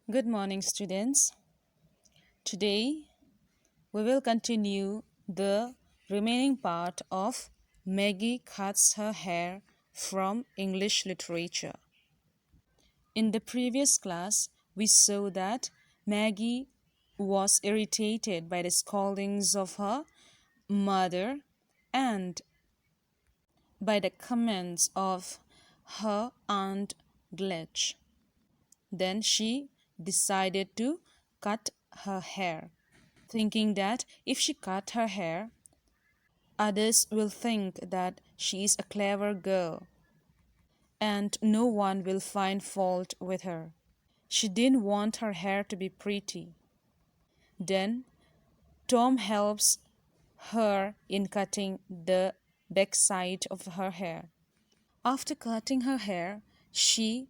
Good morning, students. Today we will continue the remaining part of Maggie Cuts Her Hair from English Literature. In the previous class, we saw that Maggie was irritated by the scoldings of her mother and by the comments of her aunt Gletch. Then she decided to cut her hair, thinking that if she cut her hair, others will think that she is a clever girl and no one will find fault with her. She didn't want her hair to be pretty. Then Tom helps her in cutting the backside of her hair. After cutting her hair, she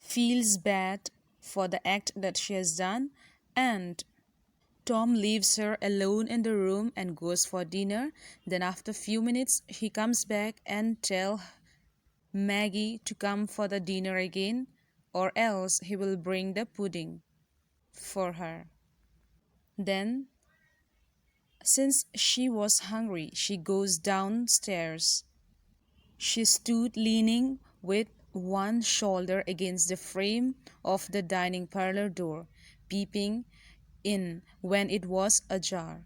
feels bad for the act that she has done, and Tom leaves her alone in the room and goes for dinner. Then after a few minutes, he comes back and tells Maggie to come for the dinner again, or else he will bring the pudding for her. Then, since she was hungry, she goes downstairs. She stood leaning with one shoulder against the frame of the dining parlor door, peeping in when it was ajar.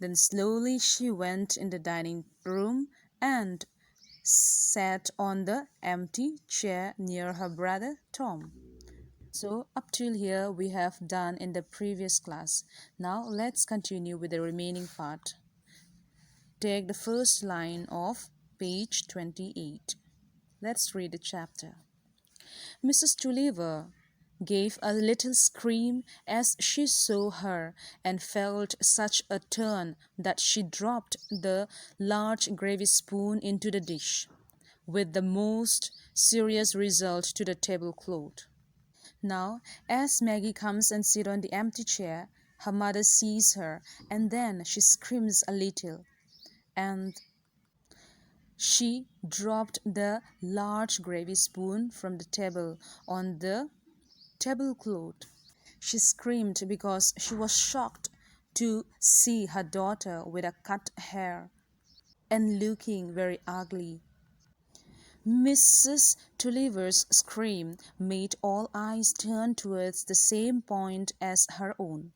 Then slowly she went in the dining room and sat on the empty chair near her brother Tom. So up till here we have done in the previous class. Now let's continue with the remaining part. Take the first line of page 28. Let's read the chapter. Mrs. Tulliver gave a little scream as she saw her and felt such a turn that she dropped the large gravy spoon into the dish, with the most serious result to the tablecloth. Now, as Maggie comes and sits on the empty chair, her mother sees her, and then she screams a little, and she dropped the large gravy spoon from the table on the tablecloth. She screamed because she was shocked to see her daughter with a cut hair and looking very ugly. Mrs. Tulliver's scream made all eyes turn towards the same point as her own.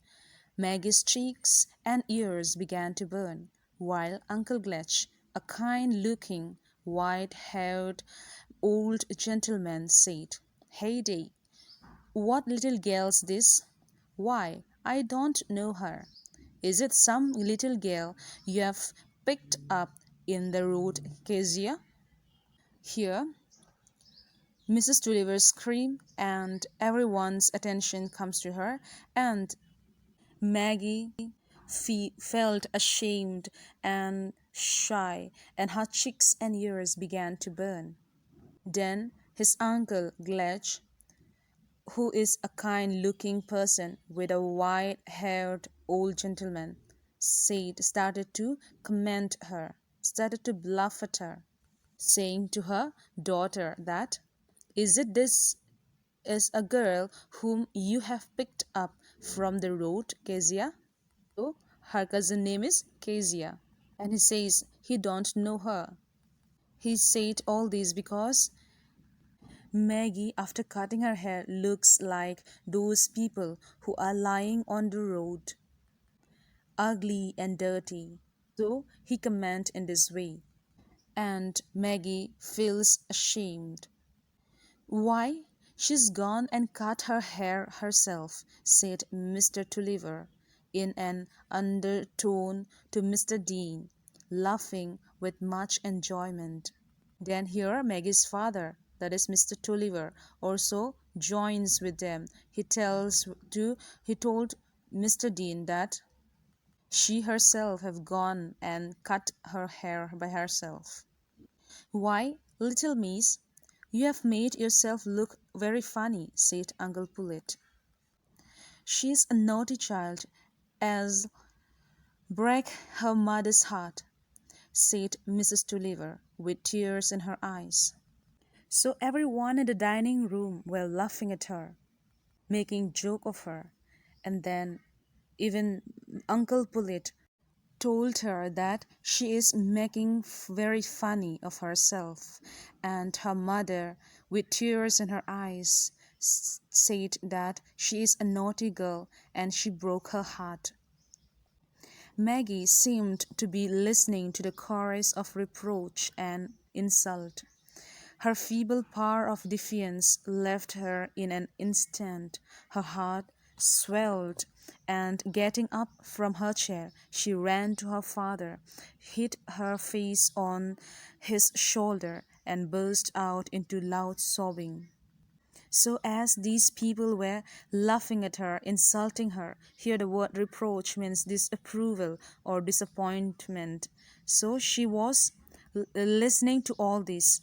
Maggie's cheeks and ears began to burn, while Uncle Gletch, a kind-looking, white-haired old gentleman, said, "Heyday! What little girl's this? Why, I don't know her. Is it some little girl you have picked up in the road, Kezia?" Here Mrs. Tulliver screamed, and everyone's attention comes to her, and Maggie felt ashamed and shy, and her cheeks and ears began to burn. Then his uncle Gledge, who is a kind-looking person with a white-haired old gentleman, started to comment her, started to bluff at her, saying to her daughter that, "Is it this is a girl whom you have picked up from the road, Kezia?" So her cousin name is Kezia, and he says he don't know her. He said all this because Maggie, after cutting her hair, looks like those people who are lying on the road, ugly and dirty. So he commented in this way, and Maggie feels ashamed. "Why, she's gone and cut her hair herself," said Mr. Tulliver in an undertone to Mr. Dean, laughing with much enjoyment. Then here Maggie's father, that is Mr. Tulliver, also joins with them. He told Mr. Dean that she herself have gone and cut her hair by herself. "Why, little miss, you have made yourself look very funny," said Uncle Pullet. "She's a naughty child as break her mother's heart," said Mrs. Tulliver, with tears in her eyes. So everyone in the dining room were laughing at her. making joke of her. And then even Uncle Pullet told her that she is making very funny of herself, and her mother, with tears in her eyes, said that she is a naughty girl and she broke her heart. Maggie seemed to be listening to the chorus of reproach and insult. Her feeble power of defiance left her in an instant. Her heart swelled, and getting up from her chair, she ran to her father, hid her face on his shoulder, and burst out into loud sobbing. So, as these people were laughing at her, insulting her, here the word reproach means disapproval or disappointment. So, she was listening to all this,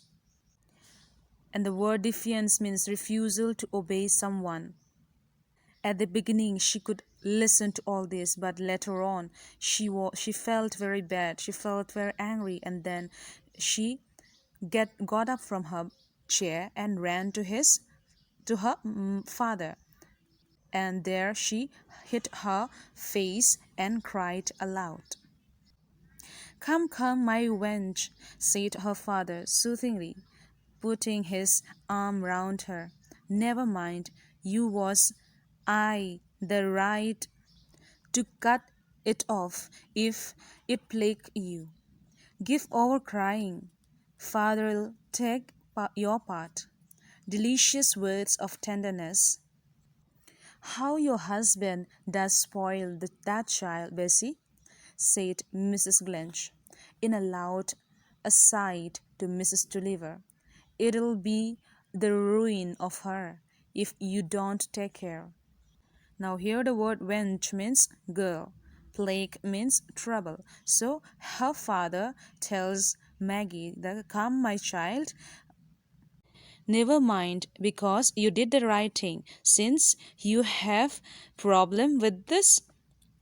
and the word defiance means refusal to obey someone. At the beginning, she could listen to all this, but later on, she felt very bad. She felt very angry, and then she got up from her chair and ran to her father, and there she hid her face and cried aloud. "Come, come, my wench," said her father soothingly, putting his arm round her. "Never mind, you was I the right to cut it off if it plague you. Give over crying. Father'll take your part." Delicious words of tenderness. "How your husband does spoil that child, Bessie," said Mrs. Glench, in a loud aside to Mrs. Tulliver. "It'll be the ruin of her if you don't take care." Now here the word wench means girl, plague means trouble. So her father tells Maggie that, "Come, my child, never mind, because you did the right thing. Since you have problem with this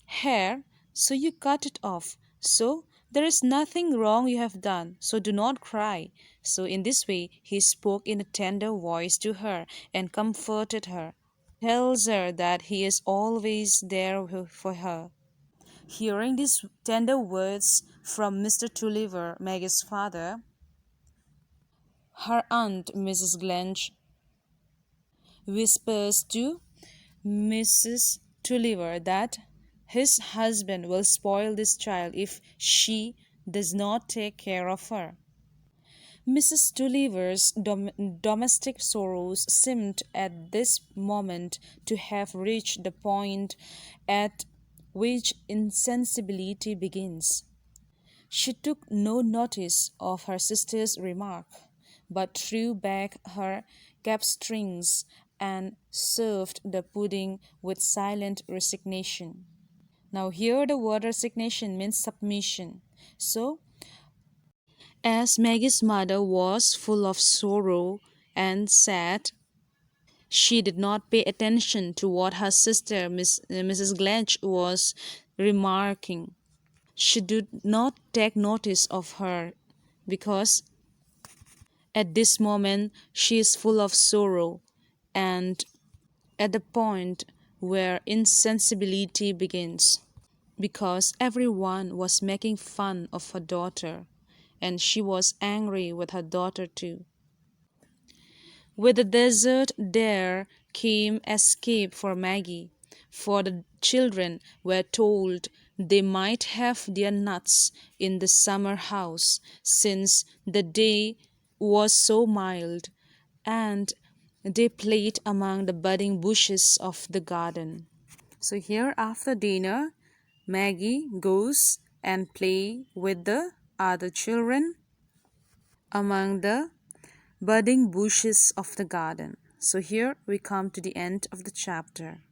hair, so you cut it off. So there is nothing wrong you have done, so do not cry." So in this way he spoke in a tender voice to her and comforted her, tells her that he is always there for her. Hearing these tender words from Mr. Tulliver, Maggie's father, her aunt Mrs. Glench whispers to Mrs. Tulliver that his husband will spoil this child if she does not take care of her. Mrs. Tulliver's domestic sorrows seemed at this moment to have reached the point at which insensibility begins. She took no notice of her sister's remark, but threw back her cap strings and served the pudding with silent resignation. Now here the word resignation means submission. So, as Maggie's mother was full of sorrow and sad, she did not pay attention to what her sister, Mrs. Glench, was remarking. She did not take notice of her because at this moment she is full of sorrow and at the point where insensibility begins, because everyone was making fun of her daughter and she was angry with her daughter too. With the desert there came escape for Maggie, for the children were told they might have their nuts in the summer house, since the day was so mild, and they played among the budding bushes of the garden. So here after dinner, Maggie goes and play with the other children among the budding bushes of the garden. So here we come to the end of the chapter.